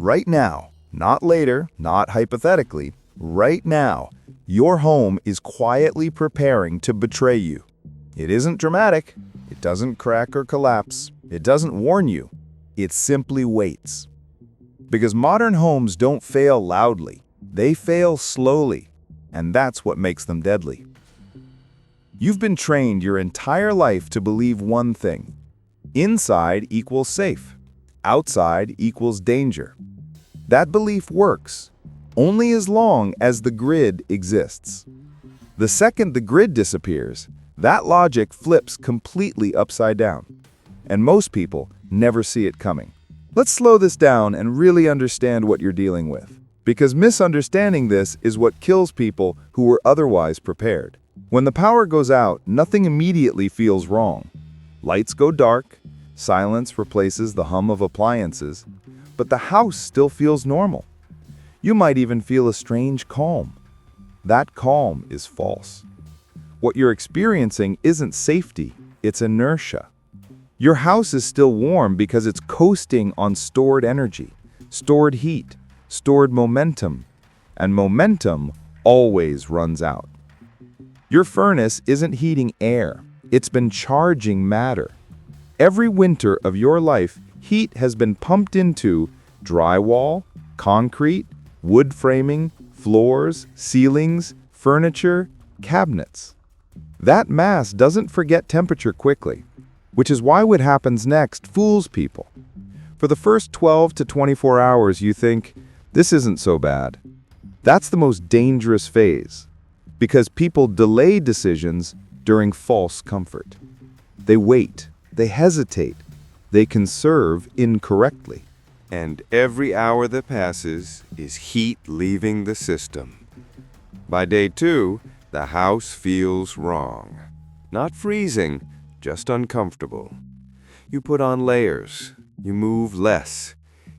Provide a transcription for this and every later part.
Right now, not later, not hypothetically, right now, your home is quietly preparing to betray you. It isn't dramatic. It doesn't crack or collapse. It doesn't warn you. It simply waits. Because modern homes don't fail loudly. They fail slowly, and that's what makes them deadly. You've been trained your entire life to believe one thing. Inside equals safe. Outside equals danger. That belief works, only as long as the grid exists. The second the grid disappears, that logic flips completely upside down. And most people never see it coming. Let's slow this down and really understand what you're dealing with. Because misunderstanding this is what kills people who were otherwise prepared. When the power goes out, nothing immediately feels wrong. Lights go dark, silence replaces the hum of appliances, but the house still feels normal. You might even feel a strange calm. That calm is false. What you're experiencing isn't safety, it's inertia. Your house is still warm because it's coasting on stored energy, stored heat, stored momentum, and momentum always runs out. Your furnace isn't heating air, it's been charging matter. Every winter of your life, heat has been pumped into drywall, concrete, wood framing, floors, ceilings, furniture, cabinets. That mass doesn't forget temperature quickly, which is why what happens next fools people. For the first 12 to 24 hours, you think, this isn't so bad. That's the most dangerous phase, because people delay decisions during false comfort. They wait, they hesitate, they conserve incorrectly. And every hour that passes is heat leaving the system. By day 2, the house feels wrong. Not freezing, just uncomfortable. You put on layers, you move less,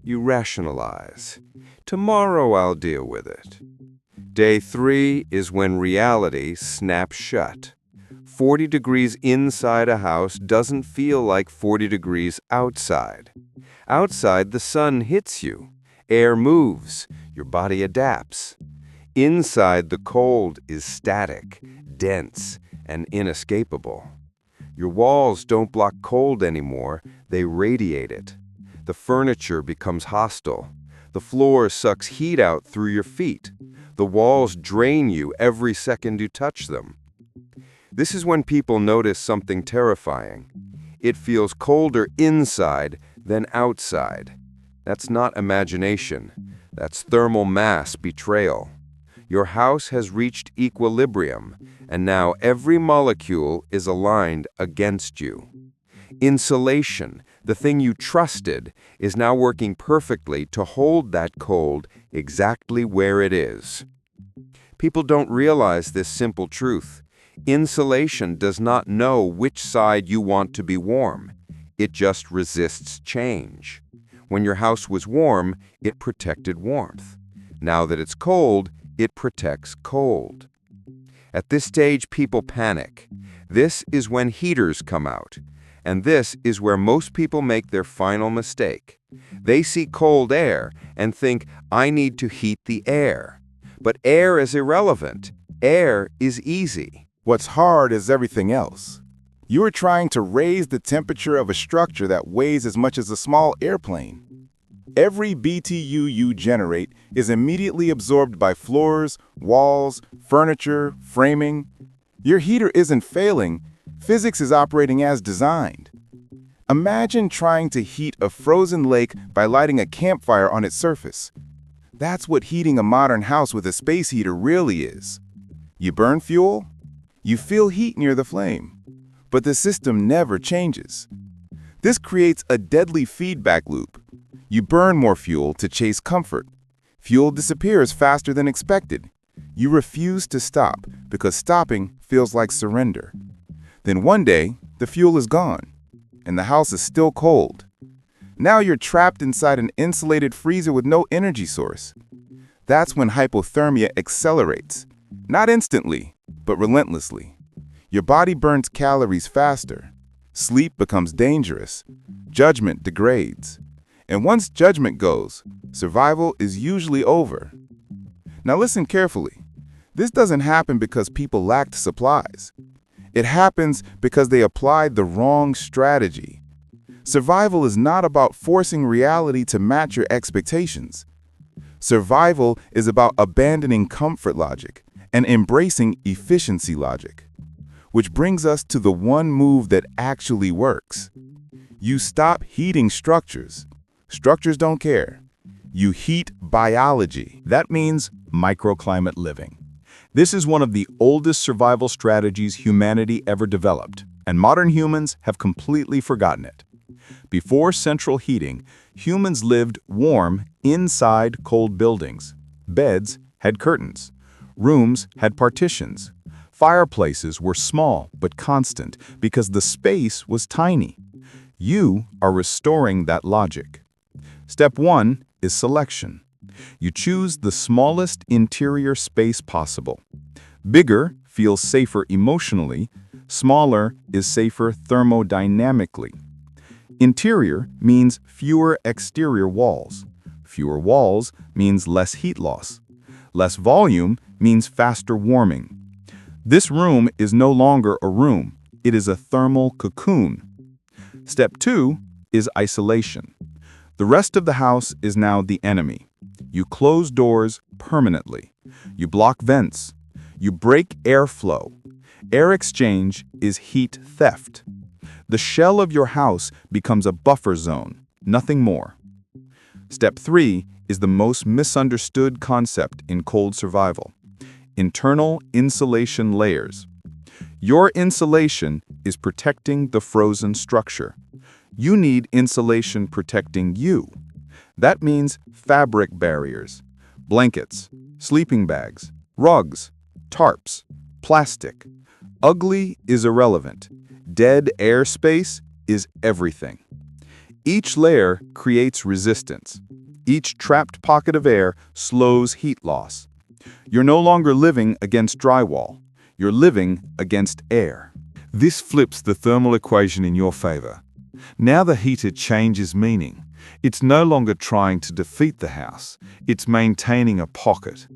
you rationalize. Tomorrow I'll deal with it. Day 3 is when reality snaps shut. 40 degrees inside a house doesn't feel like 40 degrees outside. Outside, the sun hits you. Air moves. Your body adapts. Inside, the cold is static, dense, and inescapable. Your walls don't block cold anymore. They radiate it. The furniture becomes hostile. The floor sucks heat out through your feet. The walls drain you every second you touch them. This is when people notice something terrifying. It feels colder inside than outside. That's not imagination. That's thermal mass betrayal. Your house has reached equilibrium, and now every molecule is aligned against you. Insulation, the thing you trusted, is now working perfectly to hold that cold exactly where it is. People don't realize this simple truth. Insulation does not know which side you want to be warm. It just resists change. When your house was warm, it protected warmth. Now that it's cold, it protects cold. At this stage, people panic. This is when heaters come out. And this is where most people make their final mistake. They see cold air and think, I need to heat the air. But air is irrelevant. Air is easy. What's hard is everything else. You are trying to raise the temperature of a structure that weighs as much as a small airplane. Every BTU you generate is immediately absorbed by floors, walls, furniture, framing. Your heater isn't failing. Physics is operating as designed. Imagine trying to heat a frozen lake by lighting a campfire on its surface. That's what heating a modern house with a space heater really is. You burn fuel, you feel heat near the flame, but the system never changes. This creates a deadly feedback loop. You burn more fuel to chase comfort. Fuel disappears faster than expected. You refuse to stop because stopping feels like surrender. Then one day, the fuel is gone, and the house is still cold. Now you're trapped inside an insulated freezer with no energy source. That's when hypothermia accelerates. Not instantly, but relentlessly. Your body burns calories faster. Sleep becomes dangerous. Judgment degrades. And once judgment goes, survival is usually over. Now listen carefully. This doesn't happen because people lacked supplies. It happens because they applied the wrong strategy. Survival is not about forcing reality to match your expectations. Survival is about abandoning comfort logic and embracing efficiency logic. Which brings us to the one move that actually works. You stop heating structures. Structures don't care. You heat biology. That means microclimate living. This is one of the oldest survival strategies humanity ever developed, and modern humans have completely forgotten it. Before central heating, humans lived warm inside cold buildings. Beds had curtains. Rooms had partitions. Fireplaces were small but constant because the space was tiny. You are restoring that logic. Step 1 is selection. You choose the smallest interior space possible. Bigger feels safer emotionally. Smaller is safer thermodynamically. Interior means fewer exterior walls. Fewer walls means less heat loss. Less volume means faster warming. This room is no longer a room. It is a thermal cocoon. Step 2 is isolation. The rest of the house is now the enemy. You close doors permanently. You block vents. You break airflow. Air exchange is heat theft. The shell of your house becomes a buffer zone, nothing more. Step 3 is the most misunderstood concept in cold survival. Internal insulation layers. Your insulation is protecting the frozen structure. You need insulation protecting you. That means fabric barriers, blankets, sleeping bags, rugs, tarps, plastic. Ugly is irrelevant. Dead airspace is everything. Each layer creates resistance. Each trapped pocket of air slows heat loss. You're no longer living against drywall. You're living against air. This flips the thermal equation in your favor. Now the heater changes meaning. It's no longer trying to defeat the house. It's maintaining a pocket.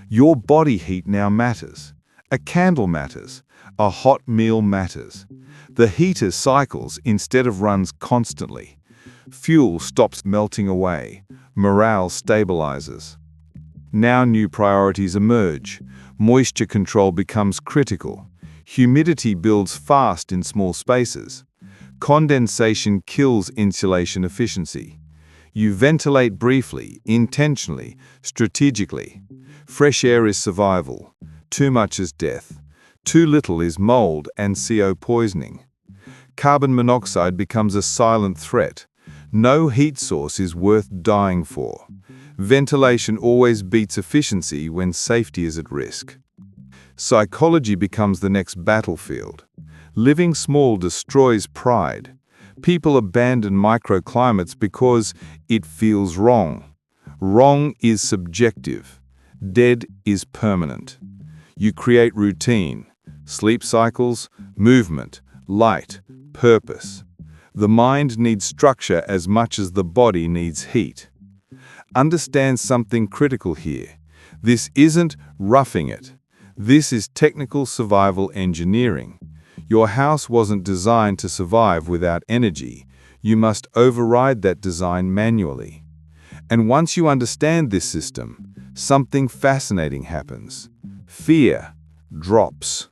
Your body heat now matters. A candle matters. A hot meal matters. The heater cycles instead of runs constantly. Fuel stops melting away. Morale stabilizes. Now new priorities emerge. Moisture control becomes critical. Humidity builds fast in small spaces. Condensation kills insulation efficiency. You ventilate briefly, intentionally, strategically. Fresh air is survival. Too much is death. Too little is mold and CO poisoning. Carbon monoxide becomes a silent threat. No heat source is worth dying for. Ventilation always beats efficiency when safety is at risk. Psychology becomes the next battlefield. Living small destroys pride. People abandon microclimates because it feels wrong. Wrong is subjective. Dead is permanent. You create routine, sleep cycles, movement, light, purpose. The mind needs structure as much as the body needs heat. Understand something critical here. This isn't roughing it. This is technical survival engineering. Your house wasn't designed to survive without energy. You must override that design manually. And once you understand this system, something fascinating happens. Fear drops.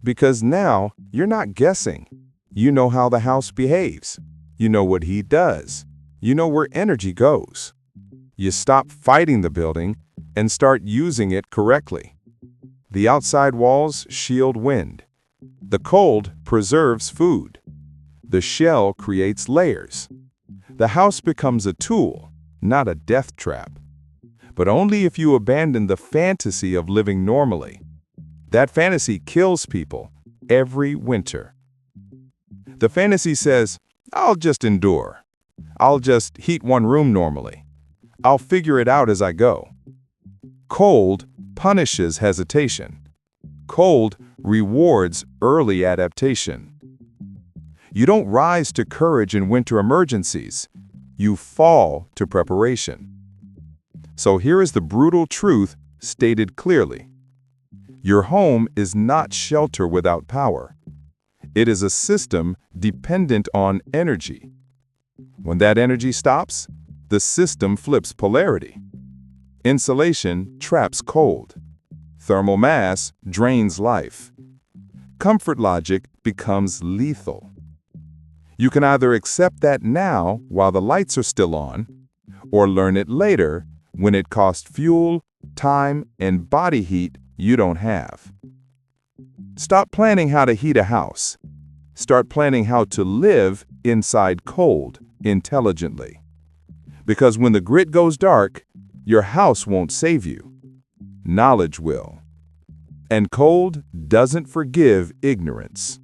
Because now you're not guessing. You know how the house behaves. You know what he does. You know where energy goes. You stop fighting the building and start using it correctly. The outside walls shield wind. The cold preserves food. The shell creates layers. The house becomes a tool, not a death trap. But only if you abandon the fantasy of living normally. That fantasy kills people every winter. The fantasy says, I'll just endure. I'll just heat one room normally. I'll figure it out as I go. Cold punishes hesitation. Cold rewards early adaptation. You don't rise to courage in winter emergencies. you fall to preparation. So here is the brutal truth stated clearly. Your home is not shelter without power. It is a system dependent on energy. When that energy stops, the system flips polarity. Insulation traps cold. Thermal mass drains life. Comfort logic becomes lethal. You can either accept that now while the lights are still on, or learn it later when it costs fuel, time, and body heat you don't have. Stop planning how to heat a house. Start planning how to live inside cold intelligently. Because when the grit goes dark, your house won't save you. Knowledge will. And cold doesn't forgive ignorance.